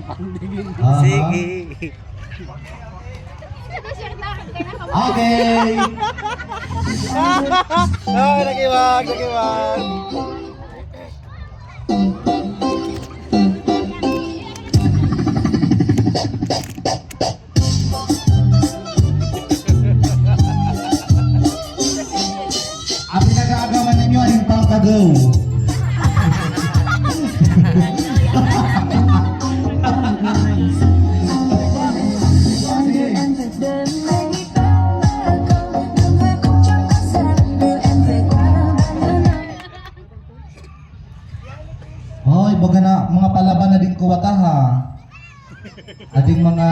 Sige. Okay. Oh, nakiwag, nakiwag. Ang pinag-aagawan ninyo ay yung pangkagaw. Hoy, baga na mga palaban na din kuwata ha. Ading mga